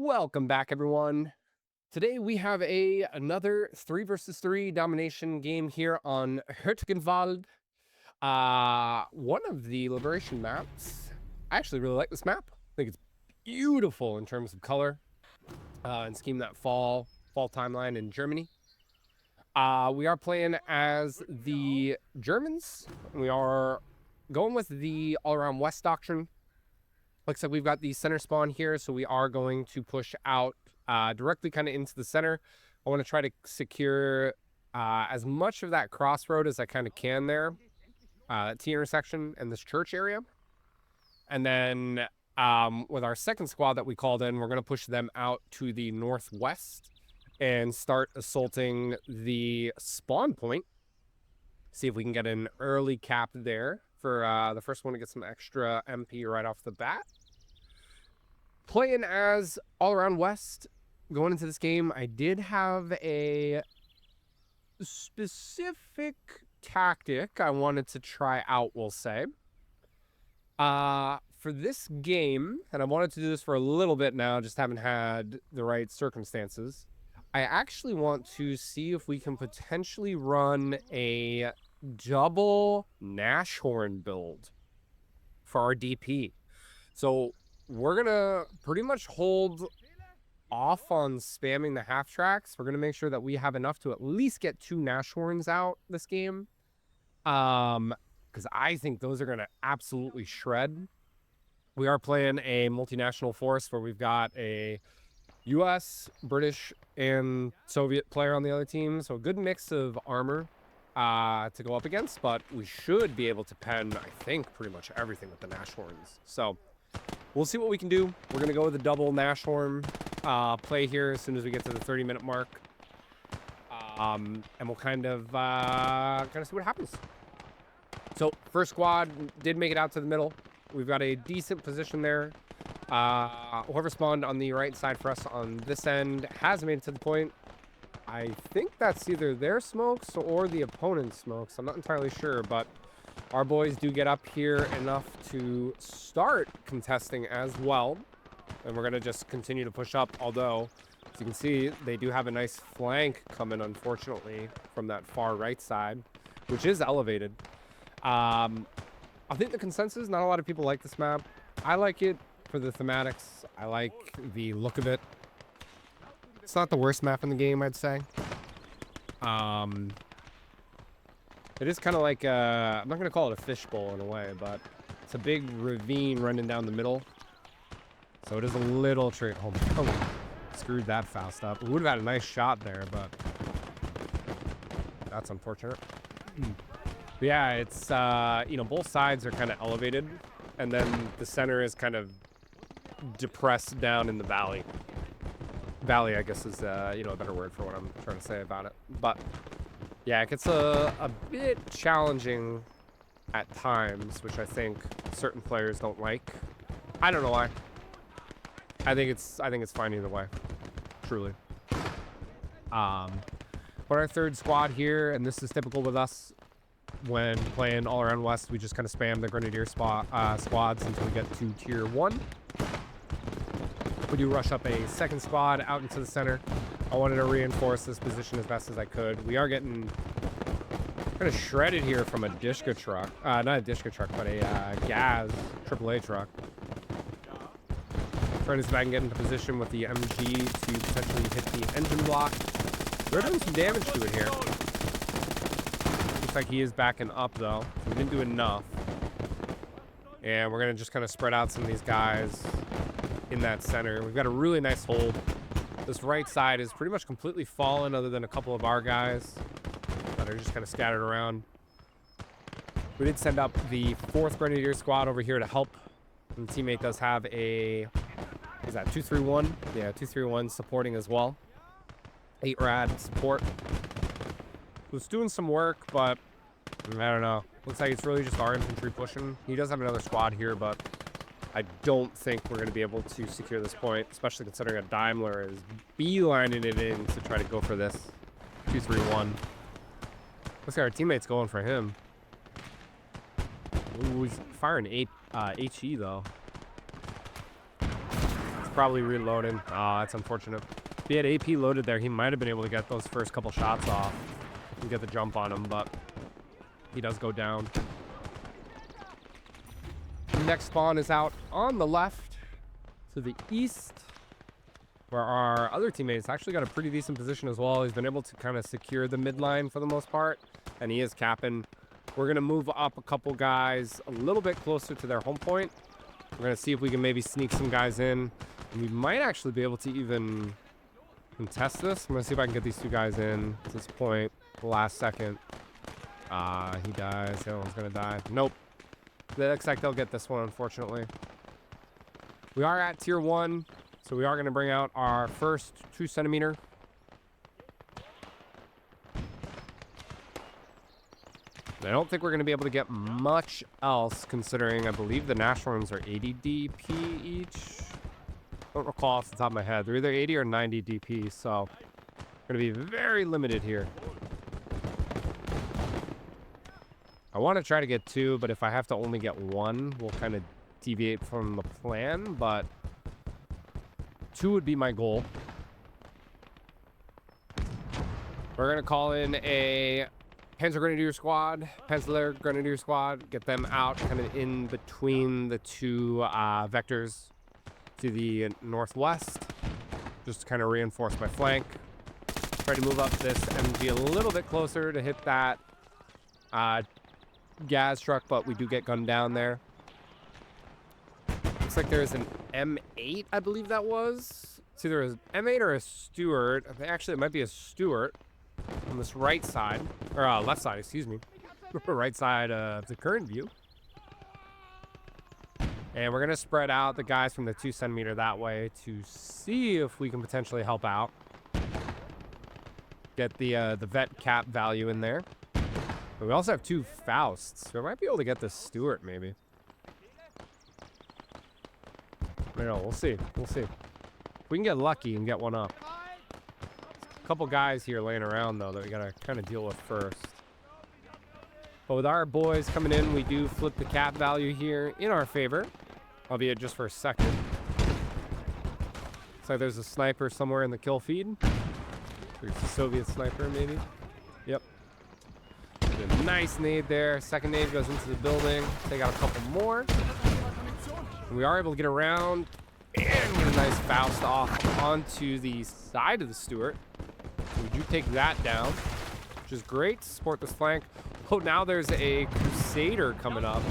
Welcome back, everyone. Today we have another 3 versus 3 domination game here on Hurtgenwald. One of the liberation maps. I actually really like this map. I think it's beautiful in terms of color and scheme, that fall timeline in Germany. We are playing as the Germans. We are going with the All Around West Doctrine. Looks like we've got the center spawn here, so we are going to push out directly kind of into the center. I want to try to secure as much of that crossroad as I kind of can there, that T intersection and this church area. And then with our second squad that we called in, we're going to push them out to the northwest and start assaulting the spawn point. See if we can get an early cap there for the first one to get some extra MP right off the bat. Playing as All Around West, going into this game, I did have a specific tactic I wanted to try out, we'll say. For this game, and I wanted to do this for a little bit now, just haven't had the right circumstances. I actually want to see if we can potentially run a double Nashorn build for our DP. So we're gonna pretty much hold off on spamming the half tracks. We're gonna make sure that we have enough to at least get 2 Nashorns out this game, because I think those are gonna absolutely shred. We are playing a multinational force where we've got a US, British, and Soviet player on the other team, so a good mix of armor to go up against, but we should be able to pen, I think, pretty much everything with the Nashorns. So we'll see what we can do. We're going to go with a double Nashorn play here as soon as we get to the 30-minute mark. And we'll kind of see what happens. So first squad did make it out to the middle. We've got a decent position there. Whoever spawned on the right side for us on this end has made it to the point. I think that's either their smokes or the opponent's smokes. I'm not entirely sure, but our boys do get up here enough to start contesting as well. And we're going to just continue to push up, although, as you can see, they do have a nice flank coming, unfortunately, from that far right side, which is elevated. I think the consensus, not a lot of people like this map. I like it for the thematics. I like the look of it. It's not the worst map in the game, I'd say. It is kind of like I'm not going to call it a fishbowl in a way, but it's a big ravine running down the middle. So it is a little tricky. Oh, screwed that fast up. We would have had a nice shot there, but that's unfortunate. But yeah, it's, both sides are kind of elevated, and then the center is kind of depressed down in the valley. Valley, I guess, is, a better word for what I'm trying to say about it. But yeah, it gets a bit challenging at times, which I think certain players don't like. I don't know why. I think it's fine either way, truly. But our third squad here, and this is typical with us when playing All Around West, we just kind of spam the Grenadier squads until we get to Tier 1. We do rush up a second squad out into the center. I wanted to reinforce this position as best as I could. We are getting kind of shredded here from a Dishka truck. Not a Dishka truck, but a Gaz AAA truck. Trying to see if I can get into position with the MG to potentially hit the engine block. We're doing some damage to it here. Looks like he is backing up, though. We didn't do enough. And we're going to just kind of spread out some of these guys in that center. We've got a really nice hold. This right side is pretty much completely fallen, other than a couple of our guys that are just kind of scattered around. We did send up the 4th Grenadier squad over here to help. And the teammate does have a, is that 231? Yeah, 231 supporting as well. 8 rad support. Was doing some work, but I don't know. Looks like it's really just our infantry pushing. He does have another squad here, but I don't think we're going to be able to secure this point, especially considering a Daimler is beelining it in to try to go for this. 231. Looks like our teammate's going for him. Ooh, he's firing 8 HE, though. It's probably reloading. Oh, that's unfortunate. If he had AP loaded there, he might have been able to get those first couple shots off and get the jump on him, but he does go down. The next spawn is out on the left to the east, where our other teammates actually got a pretty decent position as well. He's been able to kind of secure the midline for the most part, and he is capping. We're going to move up a couple guys a little bit closer to their home point. We're going to see if we can maybe sneak some guys in. And we might actually be able to even contest this. I'm going to see if I can get these two guys in at this point. The last second. He dies. The other one's going to die. Nope. It looks like they'll get this one, unfortunately. We are at tier 1. So we are going to bring out our first 2cm. I don't think we're going to be able to get much else, considering I believe the Nashorns are 80 DP each. Don't recall off the top of my head. They're either 80 or 90 DP, so we're going to be very limited here. I want to try to get 2, but if I have to only get 1, we'll kind of deviate from the plan, but 2 would be my goal. We're going to call in a Panzer Grenadier Squad, Panzer Grenadier Squad, get them out kind of in between the two vectors to the northwest, just to kind of reinforce my flank. Try to move up this MG a little bit closer to hit that gas truck, but we do get gunned down there. Looks like there's an M8, I believe that was. It's either an M8 or a Stuart. Actually, it might be a Stuart. On this right side, or left side, excuse me. Right side of the current view. And we're going to spread out the guys from the 2cm that way to see if we can potentially help out. Get the vet cap value in there. But we also have 2 Fausts, so we might be able to get this Stuart maybe. I don't know, we'll see. We'll see. If we can get lucky and get one up. Couple guys here laying around though that we gotta kind of deal with first. But with our boys coming in, we do flip the cap value here in our favor, albeit just for a second. Looks like there's a sniper somewhere in the kill feed. There's a Soviet sniper maybe. Yep. Did a nice nade there. Second nade goes into the building. Take out a couple more. And we are able to get around and get a nice Faust off onto the side of the Stuart. We do take that down, which is great to support this flank. Oh, now there's a Crusader coming up.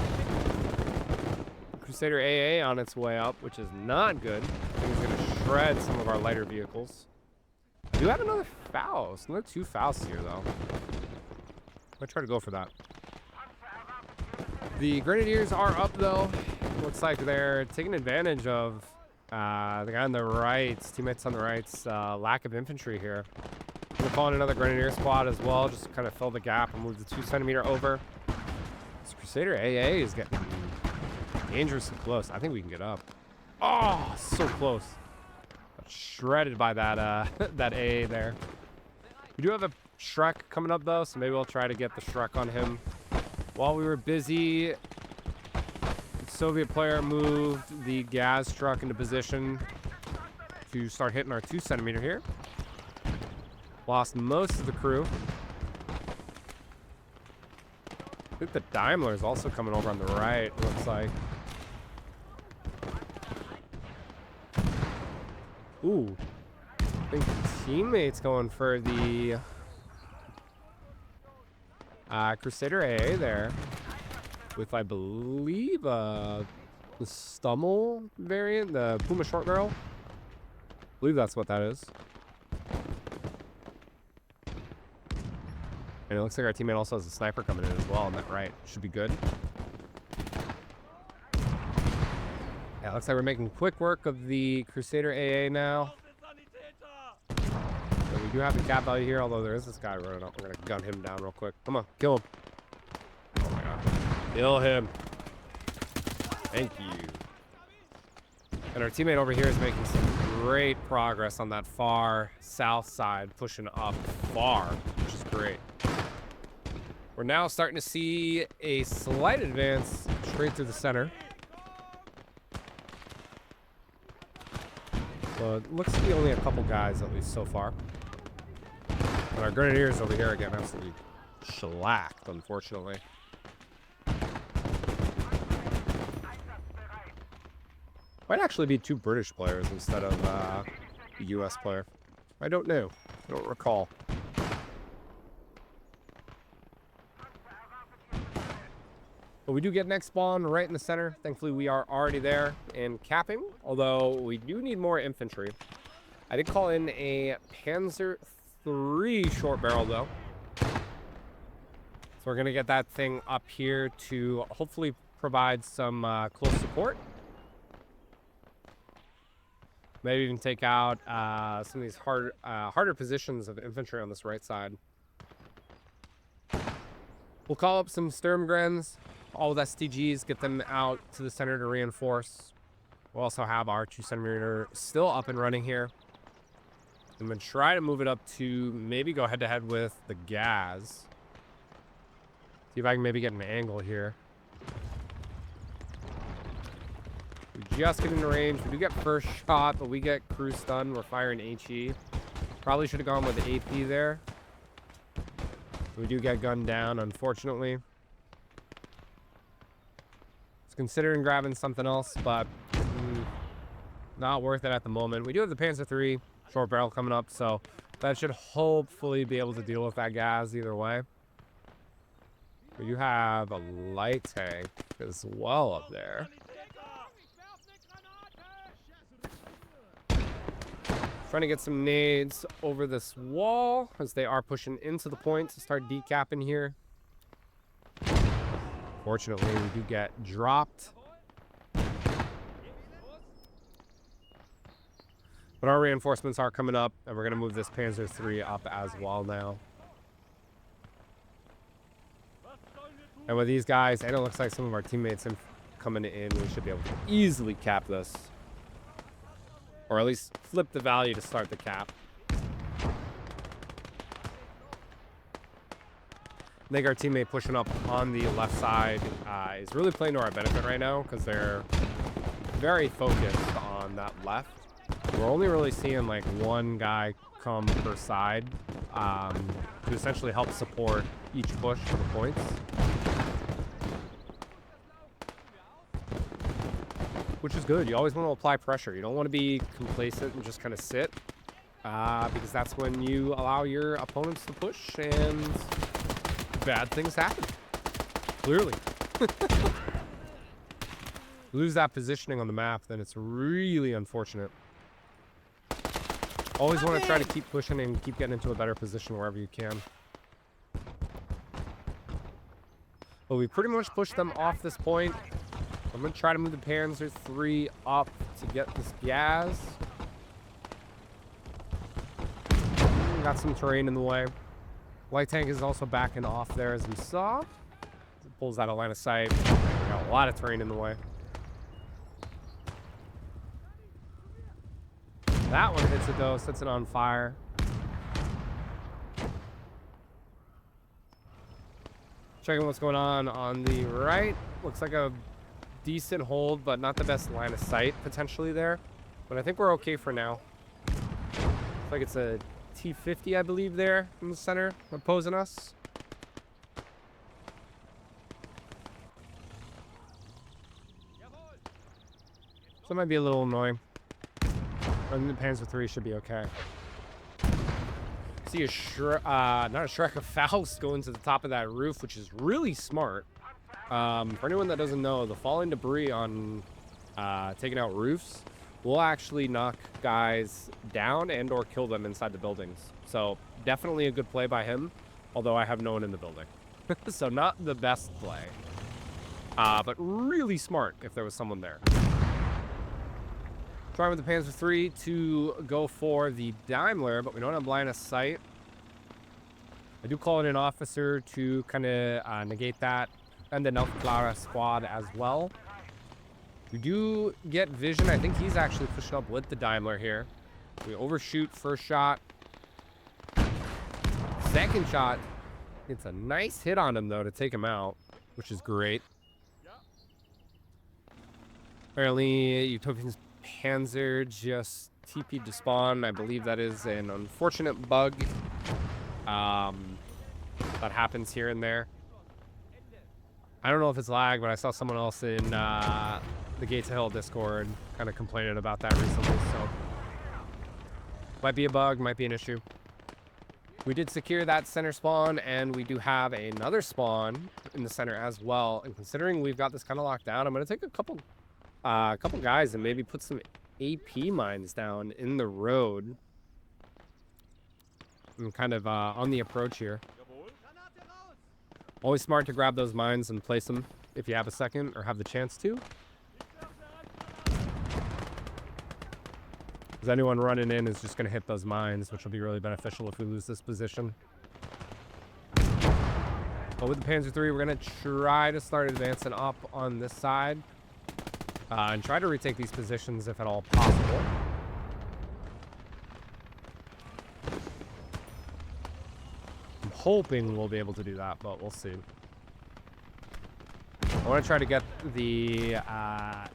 Crusader AA on its way up, which is not good. I think it's going to shred some of our lighter vehicles. I do have another Faust. Another 2 Fausts here, though. I'm going to try to go for that. The Grenadiers are up, though. Looks like they're taking advantage of the guy on the right, teammates on the right's lack of infantry here. I'm gonna call in another Grenadier squad as well, just to kind of fill the gap and move the 2cm over. This Crusader AA is getting dangerously close. I think we can get up. Oh, so close. Got shredded by that that AA there. We do have a Shrek coming up though, so maybe we'll try to get the Shrek on him. While we were busy, the Soviet player moved the gas truck into position to start hitting our 2cm here. Lost most of the crew. I think the Daimler is also coming over on the right, it looks like. Ooh. I think the teammate's going for the Crusader AA there. With, I believe, the Stummel variant, the Puma short barrel. I believe that's what that is. And it looks like our teammate also has a sniper coming in as well on that right. Should be good. Yeah, it looks like we're making quick work of the Crusader AA now. So we do have the cap value here, although there is this guy running up. We're going to gun him down real quick. Come on, kill him. Oh my god. Kill him. Thank you. And our teammate over here is making some great progress on that far south side, pushing up far, which is great. We're now starting to see a slight advance straight through the center. So it looks to be only a couple guys, at least so far. And our grenadiers over here again, absolutely shellacked, unfortunately. Might actually be 2 British players instead of the US player. I don't know. I don't recall. But we do get next spawn right in the center. Thankfully, we are already there and capping, although we do need more infantry. I did call in a Panzer III short barrel, though. So we're going to get that thing up here to hopefully provide some close support. Maybe even take out some of these harder positions of infantry on this right side. We'll call up some Sturmgrens, all with STGs, get them out to the center to reinforce. We'll also have our 2cm still up and running here. I'm going to try to move it up to maybe go head-to-head with the Gaz. See if I can maybe get an angle here. We just get into range. We do get first shot, but we get crew stun. We're firing HE. Probably should have gone with the AP there. We do get gunned down, unfortunately. Was considering grabbing something else, but not worth it at the moment. We do have the Panzer III short barrel coming up, so that should hopefully be able to deal with that gas either way. We do have a light tank as well up there. Trying to get some nades over this wall as they are pushing into the point to start decapping here. Fortunately, we do get dropped. But our reinforcements are coming up, and we're going to move this Panzer III up as well now. And with these guys, and it looks like some of our teammates coming in, we should be able to easily cap this. Or at least flip the value to start the cap. I think our teammate pushing up on the left side is really playing to our benefit right now because they're very focused on that left. We're only really seeing like one guy come per side to essentially help support each push for the points. Which is good. You always want to apply pressure. You don't want to be complacent and just kind of sit because that's when you allow your opponents to push and bad things happen. Clearly. Lose that positioning on the map, then it's really unfortunate. Always want to try to keep pushing and keep getting into a better position wherever you can. But we pretty much pushed them off this point. I'm going to try to move the Panzer III up to get this gas. Got some terrain in the way. Light tank is also backing off there, as we saw. It pulls out of line of sight. We got a lot of terrain in the way. That one hits it, though. Sets it on fire. Checking what's going on the right. Looks like a decent hold, but not the best line of sight potentially there. But I think we're okay for now. Looks like it's a T-50, I believe, there in the center opposing us. So that might be a little annoying. And the Panzer III should be okay. See not a Shrek, a Faust going to the top of that roof, which is really smart. For anyone that doesn't know, the falling debris on taking out roofs will actually knock guys down and or kill them inside the buildings. So definitely a good play by him, although I have no one in the building. So not the best play, but really smart if there was someone there. Trying with the Panzer III to go for the Daimler, but we don't have line of sight. I do call in an officer to kind of negate that. And the Nelfclara squad as well. We do get vision. I think he's actually pushing up with the Daimler here. We overshoot first shot. Second shot. It's a nice hit on him, though, to take him out, which is great. Apparently, Utopian's Panzer just TP to spawn. I believe that is an unfortunate bug that happens here and there. I don't know if it's lag, but I saw someone else in the Gates of Hell Discord kind of complaining about that recently, so might be a bug, might be an issue. We did secure that center spawn, and we do have another spawn in the center as well. And considering we've got this kind of locked down, I'm going to take a couple guys and maybe put some AP mines down in the road. I'm kind of on the approach here. Always smart to grab those mines and place them if you have a second or have the chance to. Because anyone running in is just going to hit those mines, which will be really beneficial if we lose this position. But with the Panzer III, we're going to try to start advancing up on this side. And try to retake these positions if at all possible. I'm hoping we'll be able to do that, but we'll see. I want to try to get the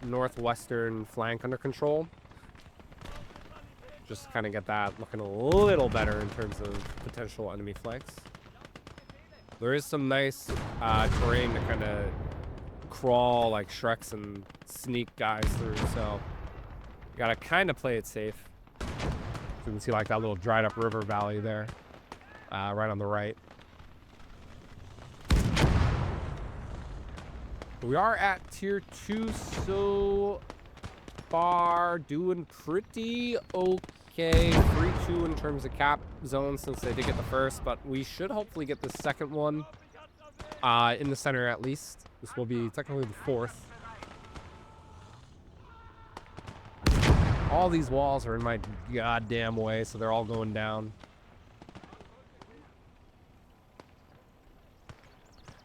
northwestern flank under control. Just to kind of get that looking a little better in terms of potential enemy flanks. There is some nice terrain to kind of crawl like Shreks and sneak guys through, so you gotta kind of play it safe. So you can see like that little dried up river valley there, right on the right. We are at tier 2 so far, doing pretty okay. 3-2 in terms of cap zone since they did get the first, but we should hopefully get the second one in the center at least. This will be technically the fourth. All these walls are in my goddamn way, so they're all going down.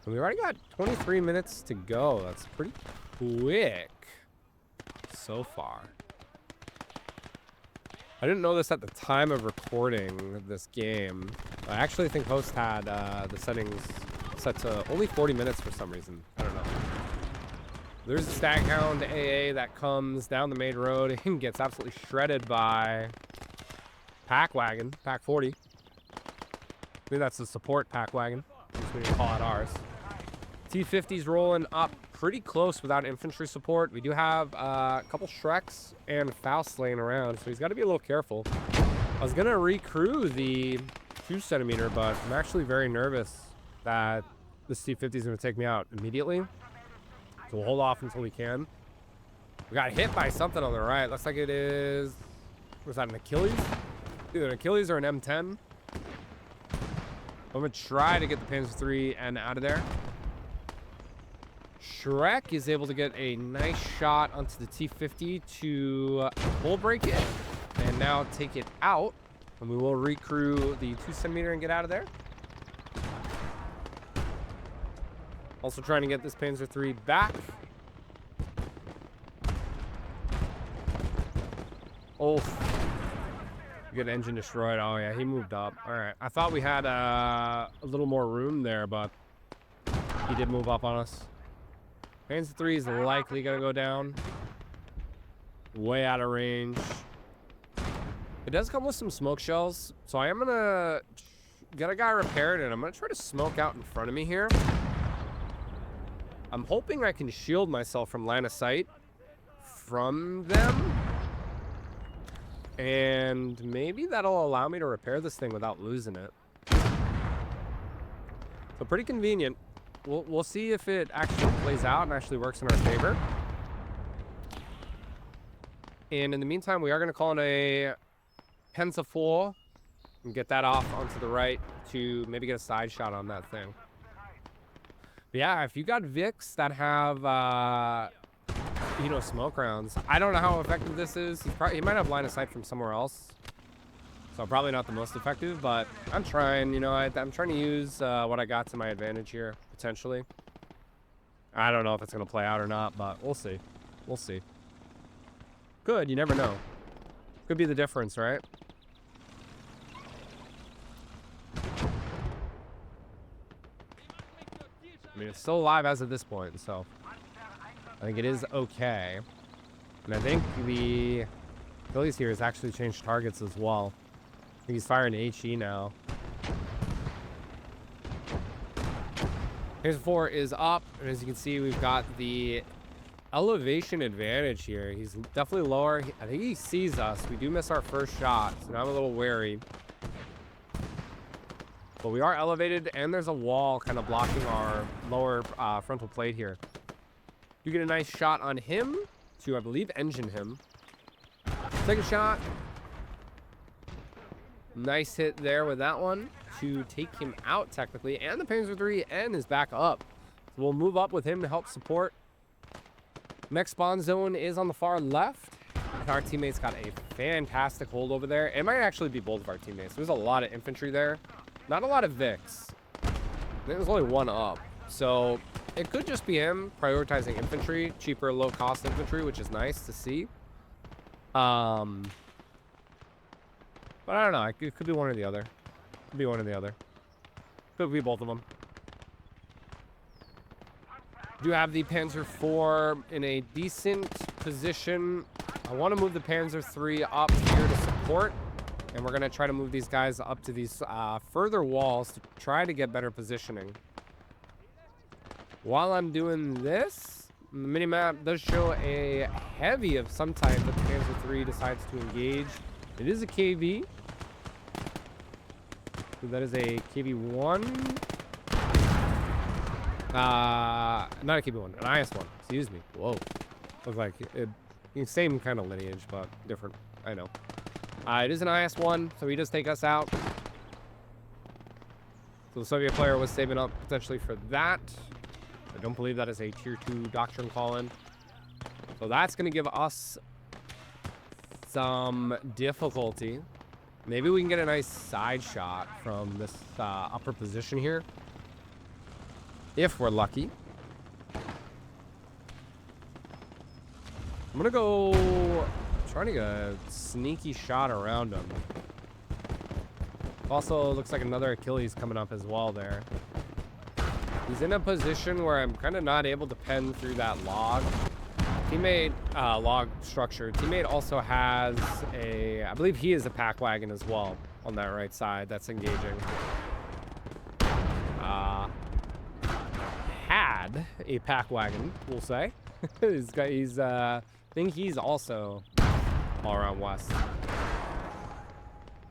And we already got 23 minutes to go. That's pretty quick so far. I didn't know this at the time of recording this game. I actually think host had the settings set to only 40 minutes for some reason. I don't know. There's a Staghound AA that comes down the main road and gets absolutely shredded by Pack Wagon, Pack 40. I think that's the support Pack Wagon. We didn't call out ours. T-50's rolling up pretty close without infantry support. We do have a couple Shreks and Faust laying around, so he's got to be a little careful. I was going to recrew the 2cm, but I'm actually very nervous that this T-50 is going to take me out immediately. So we'll hold off until we can. We got hit by something on the right. Looks like it is... Was that an Achilles? Either an Achilles or an M10. I'm going to try to get the Panzer III and out of there. Shrek is able to get a nice shot onto the T-50 to bull break it and now take it out. And we will recrew the 2cm and get out of there. Also trying to get this Panzer III back. Oh, good engine destroyed. Oh yeah, he moved up. All right, I thought we had a little more room there, but he did move up on us. Panzer III is likely gonna go down. Way out of range. It does come with some smoke shells, so I am gonna get a guy repaired, and I'm gonna try to smoke out in front of me here. I'm hoping I can shield myself from line of sight from them. And maybe that'll allow me to repair this thing without losing it. So pretty convenient. We'll see if it actually plays out and actually works in our favor. And in the meantime, we are going to call in a Pensa 4 and get that off onto the right to maybe get a side shot on that thing. But yeah, if you got Vics that have, you know, smoke rounds, I don't know how effective this is. He might have line of sight from somewhere else. So probably not the most effective, but I'm trying, you know, I'm trying to use what I got to my advantage here, potentially. I don't know if it's going to play out or not, but we'll see. We'll see. Good, you never know. Could be the difference, right? I mean, it's still alive as of this point, so I think it is okay. And I think the Achilles here has actually changed targets as well. I think he's firing HE now. Phase 4 is up, and as you can see, we've got the elevation advantage here. He's definitely lower. I think he sees us. We do miss our first shot, so now I'm a little wary. But we are elevated, and there's a wall kind of blocking our lower frontal plate here. You get a nice shot on him to, I believe, engine him. Take a shot. Nice hit there with that one to take him out technically, and the Panzer III N is back up. So we'll move up with him to help support. Next spawn zone is on the far left. And our teammates got a fantastic hold over there. It might actually be both of our teammates. There's a lot of infantry there. Not a lot of Vics. I think there's only one up. So it could just be him prioritizing infantry, cheaper, low-cost infantry, which is nice to see. But I don't know. It could be one or the other. Could be one or the other. Could be both of them. Do have the Panzer IV in a decent position. I want to move the Panzer III up here to support. And we're going to try to move these guys up to these further walls to try to get better positioning. While I'm doing this, the minimap does show a heavy of some type that the Panzer III decides to engage. It is a KV. So that is a KV-1. Not a KV-1, an IS-1. Excuse me. Whoa. Looks like it, same kind of lineage, but different. I know. It is an IS-1, so he does take us out. So the Soviet player was saving up potentially for that. I don't believe that is a tier 2 doctrine call-in. So that's going to give us some difficulty. Maybe we can get a nice side shot from this upper position here. If we're lucky. I'm going to go trying to get a sneaky shot around him. Also, looks like another Achilles coming up as well there. He's in a position where I'm kind of not able to pen through that log. Teammate, log structure. Teammate also has a, I believe he is a pack wagon as well on that right side that's engaging. Had a pack wagon, we'll say. I think he's also all around west.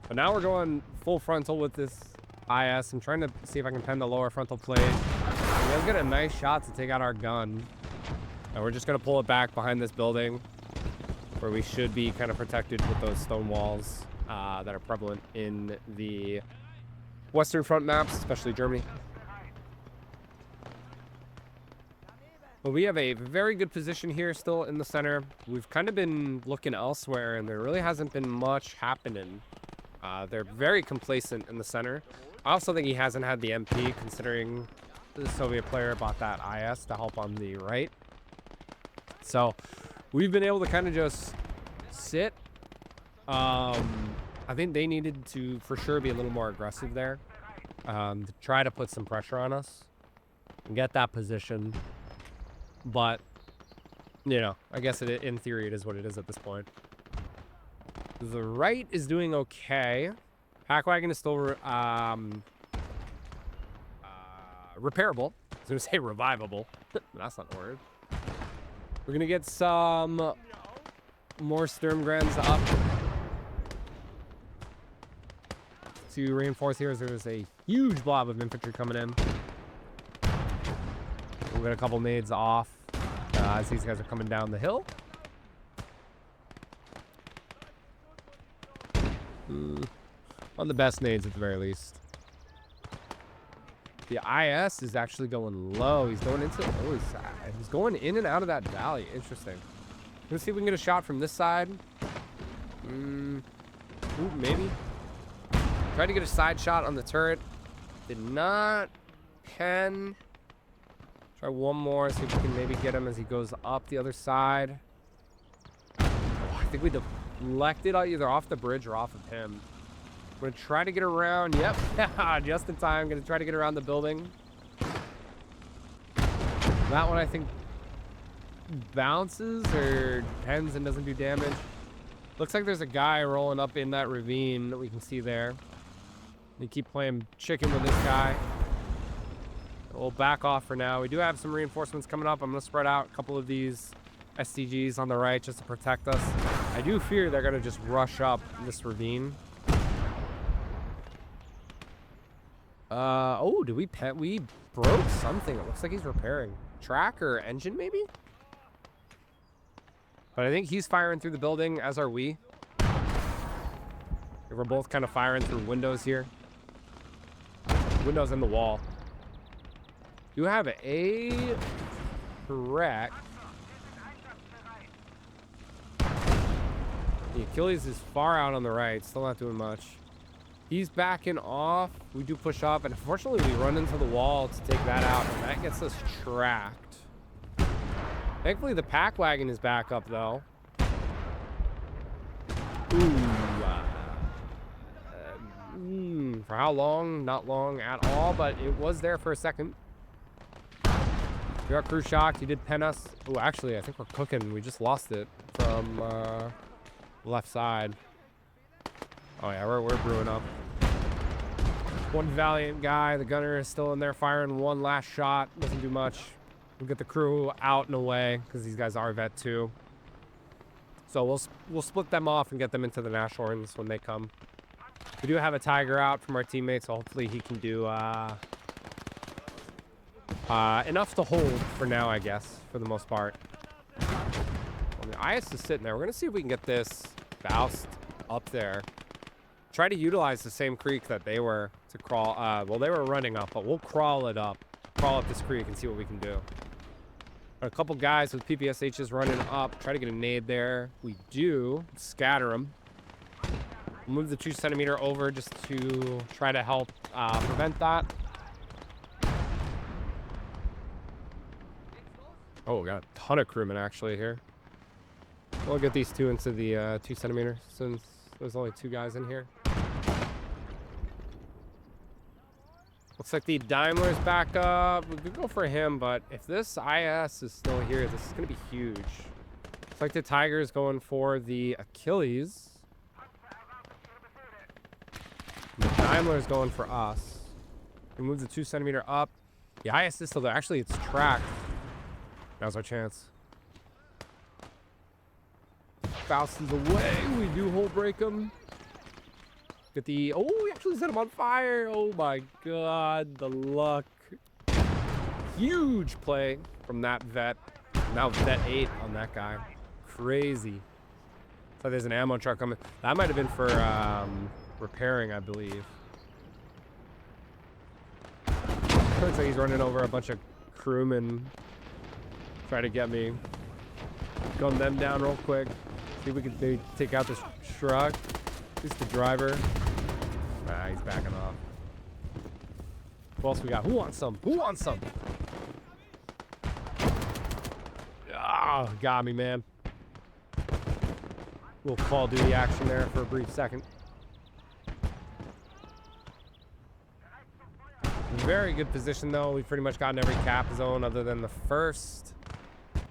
But now we're going full frontal with this IS. I'm trying to see if I can pen the lower frontal plate. We'll get a nice shot to take out our gun. And we're just going to pull it back behind this building where we should be kind of protected with those stone walls that are prevalent in the Western Front maps, especially Germany. But we have a very good position here still in the center. We've kind of been looking elsewhere, and there really hasn't been much happening. They're very complacent in the center. I also think he hasn't had the MP, considering the Soviet player bought that IS to help on the right. So we've been able to kind of just sit. I think they needed to, for sure, be a little more aggressive there to try to put some pressure on us and get that position. But, you know, I guess in theory it is what it is at this point. The right is doing okay. Pack wagon is still repairable. I was going to say revivable. That's not the word. We're going to get some more Sturmgrens up to reinforce here as there's a huge blob of infantry coming in. We'll get a couple nades off as these guys are coming down the hill. On the best nades at the very least. The IS is actually going low. He's going into the lower side. He's going in and out of that valley. Interesting. Let's see if we can get a shot from this side. Ooh, maybe. Tried to get a side shot on the turret. Did not pen. Try one more, see if we can maybe get him as he goes up the other side. Oh, I think we deflected either off the bridge or off of him. I'm going to try to get around. Yep, just in time. I'm going to try to get around the building. That one, I think, bounces or pens and doesn't do damage. Looks like there's a guy rolling up in that ravine that we can see there. We keep playing chicken with this guy. We'll back off for now. We do have some reinforcements coming up. I'm going to spread out a couple of these STGs on the right just to protect us. I do fear they're going to just rush up this ravine. Oh, did we broke something. It looks like he's repairing. Track or engine, maybe? But I think he's firing through the building, as are we. We're both kind of firing through windows here. Windows in the wall. You have a correct. The Achilles is far out on the right, still not doing much. He's backing off. We do push up, and unfortunately we run into the wall to take that out, and that gets us tracked. Thankfully the pack wagon is back up though. For how long? Not long at all, but it was there for a second. We got crew shocked. He did pen us. Oh, actually, I think we're cooking. We just lost it from left side. Oh yeah, we're brewing up. One valiant guy. The gunner is still in there firing one last shot. Doesn't do much. We'll get the crew out and away because these guys are vet too. So we'll split them off and get them into the Nashorns when they come. We do have a Tiger out from our teammates, so hopefully he can do enough to hold for now, I guess, for the most part. Well, the IS is sitting there. We're going to see if we can get this Faust up there. Try to utilize the same creek that they were to crawl. Well, they were running up, but we'll crawl it up. Crawl up this creek and see what we can do. A couple guys with PPSHs running up. Try to get a nade there. We do. Scatter them. We'll move the 2 centimeter over just to try to help prevent that. Oh, we got a ton of crewmen actually here. We'll get these two into the 2 centimeter since there's only 2 guys in here. Looks like the Daimler's back up. We could go for him, but if this IS is still here, this is going to be huge. Looks like the Tiger's going for the Achilles. The Daimler's going for us. We move the 2 centimeter up. The IS is still there. Actually, it's tracked. Now's our chance. Faust is away. We do hold break him. Get the... Oh, we actually set him on fire. Oh my god. The luck. Huge play from that vet. Now vet 8 on that guy. Crazy. So there's an ammo truck coming. That might have been for repairing, I believe. Looks like he's running over a bunch of crewmen. Try to get me. Gun them down real quick. See if we can maybe take out this truck. At least the driver. Nah, he's backing off. What else we got? Who wants some? Who wants some? Ah, got me, man. Little Call of Duty action there for a brief second. Very good position, though. We've pretty much gotten every cap zone other than the first.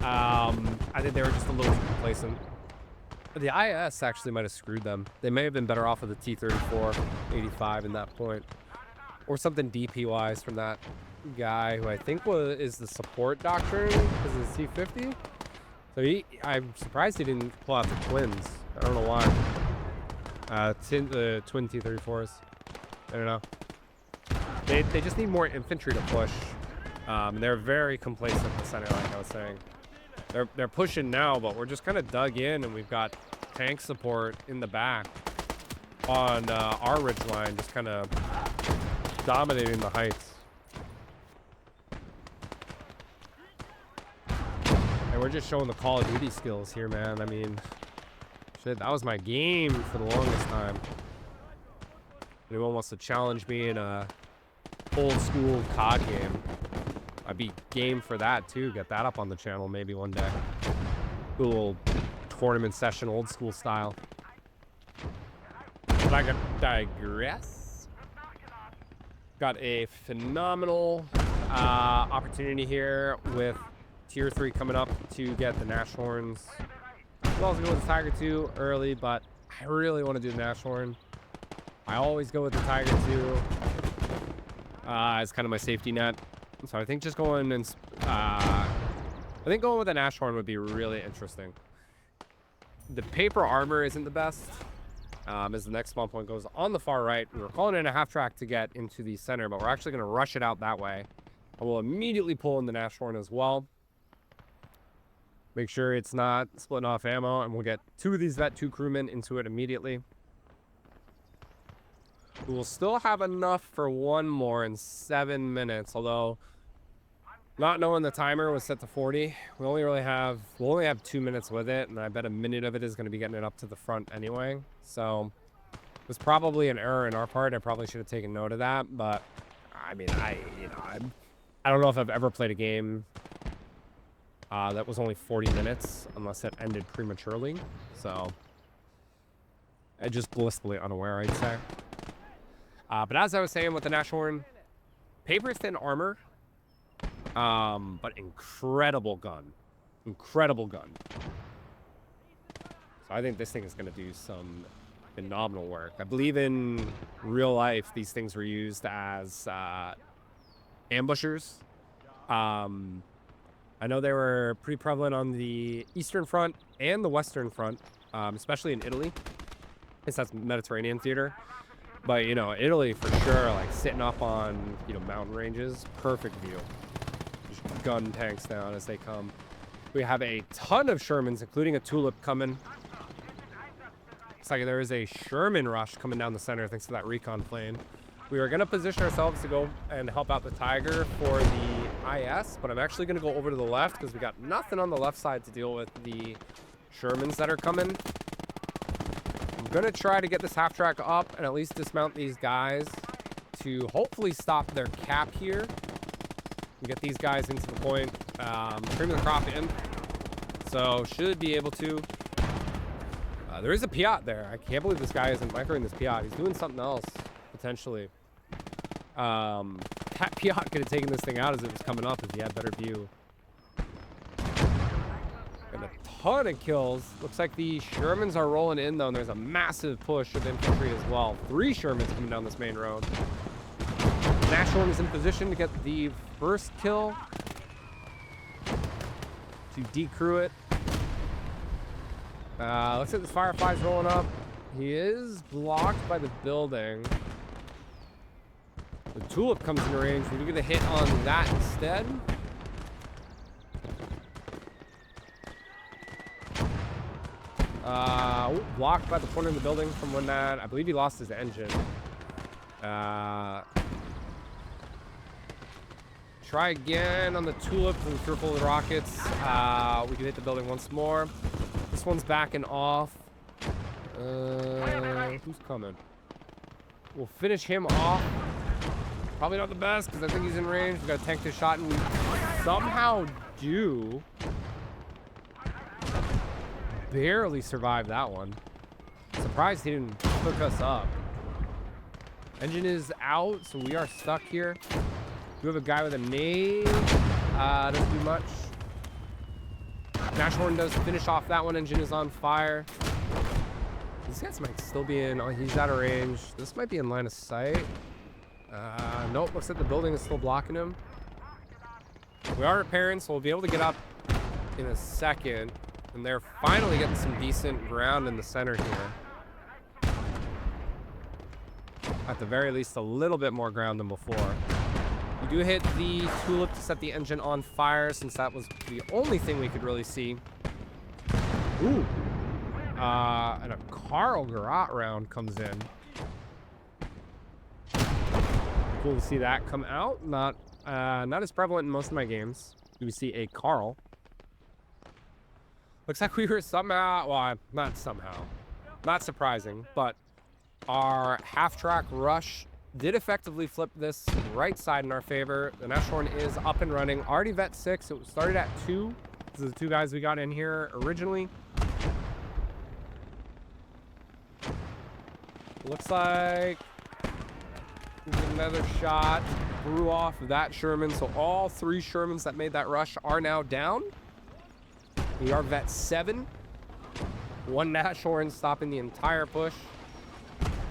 I think they were just a little too complacent. The IS actually might have screwed them. They may have been better off with the T-34 85 in that point. Or something DP-wise from that guy who I think is the support doctrine because of the T-50. So I'm surprised he didn't pull out the twins. I don't know why. The twin T-34s. I don't know. They just need more infantry to push. They're very complacent in the center, like I was saying. They're pushing now, but we're just kind of dug in, and we've got tank support in the back on our ridge line, just kind of dominating the heights. And we're just showing the Call of Duty skills here, man. I mean, shit, that was my game for the longest time. Anyone wants to challenge me in a old school COD game, I'd be game for that too. Get that up on the channel maybe one day. Do a little tournament session, old school style. But I could digress. Got a phenomenal opportunity here with Tier 3 coming up to get the Nashorns Could also go with the Tiger 2 early, but I really want to do the Nashorn. I always go with the Tiger 2. It's kind of my safety net. So I think just going and I think going with the Nashorn would be really interesting. The paper armor isn't the best. As the next spawn point goes on the far right. We were calling in a half track to get into the center, but we're actually going to rush it out that way. I will immediately pull in the Nashorn as well. Make sure it's not splitting off ammo, and we'll get 2 of these Vet 2 crewmen into it immediately. We will still have enough for 1 more in 7 minutes, although not knowing the timer was set to 40, we'll only have 2 minutes with it, and I bet a minute of it is going to be getting it up to the front anyway. So it was probably an error in our part. I probably should have taken note of that, but I mean, I don't know if I've ever played a game that was only 40 minutes, unless it ended prematurely. So I just blissfully unaware, I'd say. But as I was saying with the Nashorn, paper thin armor. But incredible gun. Incredible gun. So I think this thing is going to do some phenomenal work. I believe in real life, these things were used as ambushers. I know they were pretty prevalent on the Eastern Front and the Western Front, especially in Italy. I guess that's Mediterranean theater. But, you know, Italy for sure, like sitting up on, you know, mountain ranges, perfect view. Gun tanks down as they come. We have a ton of Shermans, including a Tulip coming. Looks like there is a Sherman rush coming down the center thanks to that recon plane. We are going to position ourselves to go and help out the Tiger for the IS, but I'm actually going to go over to the left because we got nothing on the left side to deal with the Shermans that are coming. I'm going to try to get this half track up and at least dismount these guys to hopefully stop their cap here. Get these guys into the point. Cream of the crop in. So should be able to. There is a Piat there. I can't believe this guy isn't microing this Piat. He's doing something else, potentially. That Piat could have taken this thing out as it was coming up if he had better view. And a ton of kills. Looks like the Shermans are rolling in, though, and there's a massive push of infantry as well. 3 Shermans coming down this main road. Nashorn is in position to get the first kill to decrew it. Looks like this Firefly's rolling up. He is blocked by the building. The Tulip comes in range. We're gonna hit on that instead. Blocked by the corner of the building from when that. I believe he lost his engine. Try again on the Tulip and fearful of the rockets. We can hit the building once more. This one's backing off. Who's coming? We'll finish him off. Probably not the best because I think he's in range. We got to tank this shot, and we somehow do barely survive that one. Surprised he didn't hook us up. Engine is out, so we are stuck here. We have a guy with a nade. Doesn't do much. Nashorn does finish off that one. Engine is on fire. These guys might still be in. Oh, he's out of range. This might be in line of sight. Nope. Looks like the building is still blocking him. We are repairing, so we'll be able to get up in a second. And they're finally getting some decent ground in the center here. At the very least, a little bit more ground than before. We do hit the Tulip to set the engine on fire, since that was the only thing we could really see. Ooh. And a Carl Garat round comes in. Cool to see that come out. Not as prevalent in most of my games. Do we see a Carl? Looks like we were somehow, well, not somehow. Not surprising, but our half-track rush did effectively flip this right side in our favor. The Nashorn is up and running. Already vet 6. It started at 2. These are the 2 guys we got in here originally. Looks like we get another shot. Blew off that Sherman. So all 3 Shermans that made that rush are now down. We are vet 7. One Nashorn stopping the entire push.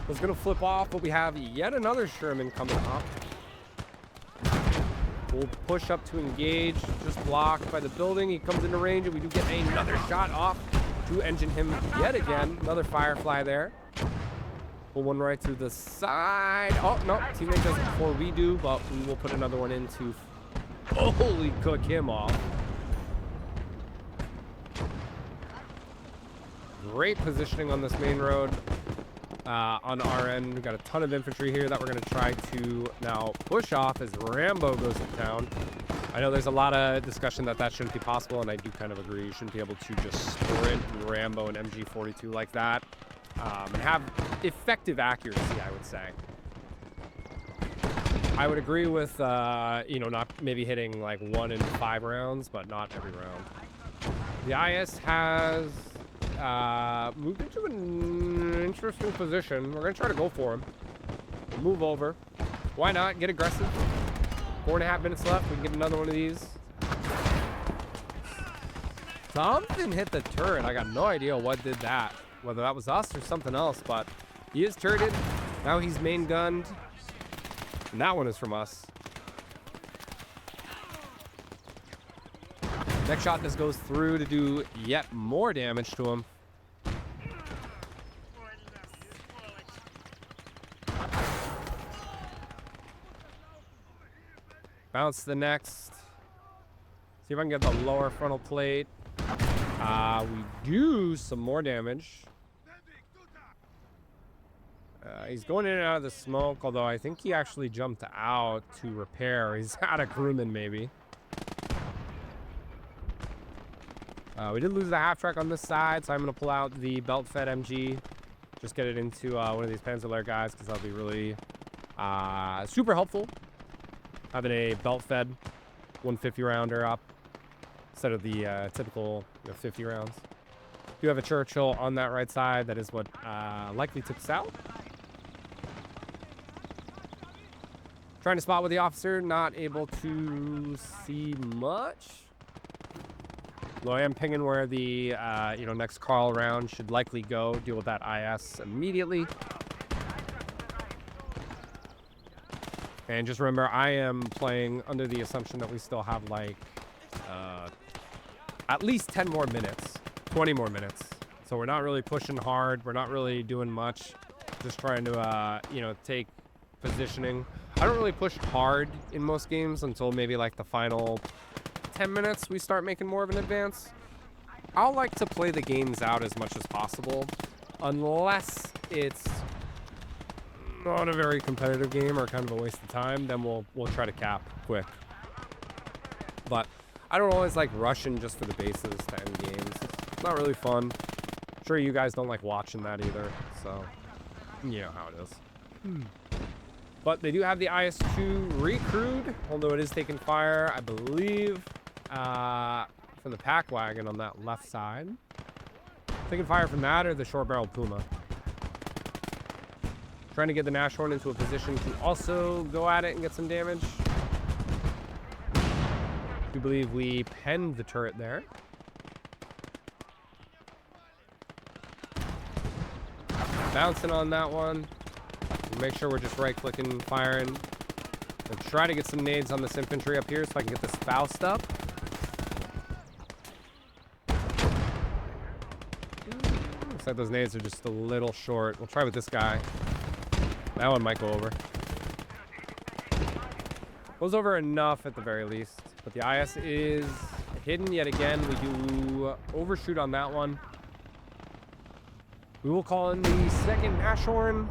Was going to flip off, but we have yet another Sherman coming up. We'll push up to engage, just blocked by the building. He comes into range, and we do get another shot off to engine him yet again. Another Firefly there. Pull one right to the side. Oh, no, teammate does it before we do, but we will put another one in to fully cook him off. Great positioning on this main road. On our end, we've got a ton of infantry here that we're going to try to now push off as Rambo goes to town. I know there's a lot of discussion that shouldn't be possible, and I do kind of agree. You shouldn't be able to just sprint Rambo and MG42 like that and have effective accuracy, I would say. I would agree with, you know, not maybe hitting like 1 in 5 rounds, but not every round. The IS has moved into an interesting position. We're going to try to go for him. Move over. Why not? Get aggressive. 4.5 minutes left. We can get another one of these. Something hit the turret. I got no idea what did that. Whether that was us or something else, but he is turreted. Now he's main gunned. And that one is from us. Next shot, this goes through to do yet more damage to him. Bounce the next. See if I can get the lower frontal plate. We do some more damage. He's going in and out of the smoke, although I think he actually jumped out to repair. He's out of crewman, maybe. We did lose the half track on this side, so I'm going to pull out the belt-fed MG. Just get it into one of these Panzer guys, because that'll be really super helpful. Having a belt-fed 150 rounder up instead of the typical 50 rounds. Do have a Churchill on that right side. That is what likely took us out. Trying to spot with the officer, not able to see much. Though I am pinging where the next Carl round should likely go. Deal with that IS immediately. And just remember, I am playing under the assumption that we still have like at least 10 more minutes, 20 more minutes. So we're not really pushing hard. We're not really doing much. Just trying to take positioning. I don't really push hard in most games until maybe like the final 10 minutes we start making more of an advance. I'll like to play the games out as much as possible, unless it's not a very competitive game or kind of a waste of time. Then we'll try to cap quick. But I don't always like rushing just for the bases to end games. It's not really fun. I'm sure you guys don't like watching that either, so you know how it is. But they do have the IS-2 recrewed, although it is taking fire, I believe, from the pack wagon on that left side. Taking fire from that or the short-barreled Puma. Trying to get the Nashorn into a position to also go at it and get some damage. I do believe we penned the turret there. Bouncing on that one. Make sure we're just right-clicking, firing. We'll try to get some nades on this infantry up here so I can get this Faust up. Looks like those nades are just a little short. We'll try with this guy. That one might go over. Goes over enough at the very least. But the IS is hidden yet again. We do overshoot on that one. We will call in the second Nashorn.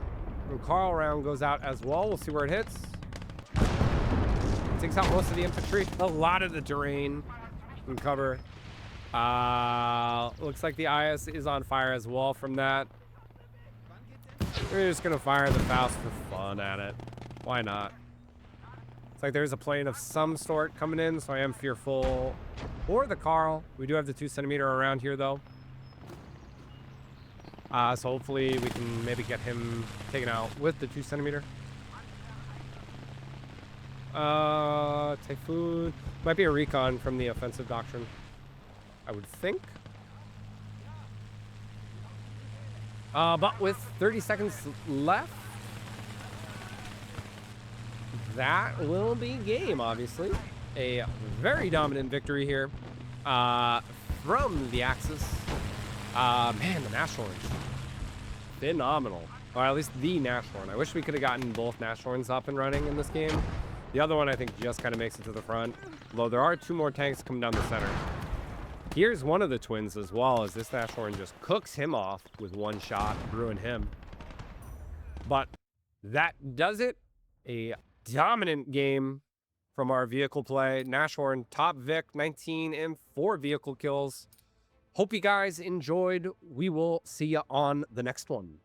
And Carl round goes out as well. We'll see where it hits. Takes out most of the infantry. A lot of the terrain and cover. Looks like the IS is on fire as well from that. We're just going to fire the Faust for fun at it. Why not? It's like there's a plane of some sort coming in, so I am fearful for the Carl. We do have the 2 centimeter around here, though. So hopefully we can maybe get him taken out with the 2 centimeter. Typhoon. Might be a recon from the offensive doctrine, I would think. But with 30 seconds left, that will be game, obviously. A very dominant victory here from the Axis. Man, the Nashorn. Phenomenal. Or at least the Nashorn. I wish we could have gotten both Nashorns up and running in this game. The other one, I think, just kind of makes it to the front. Although there are 2 more tanks coming down the center. Here's one of the twins as well, as this Nashorn just cooks him off with 1 shot, ruin him. But that does it. A dominant game from our vehicle play. Nashorn, top Vic, 19 and 4 vehicle kills. Hope you guys enjoyed. We will see you on the next one.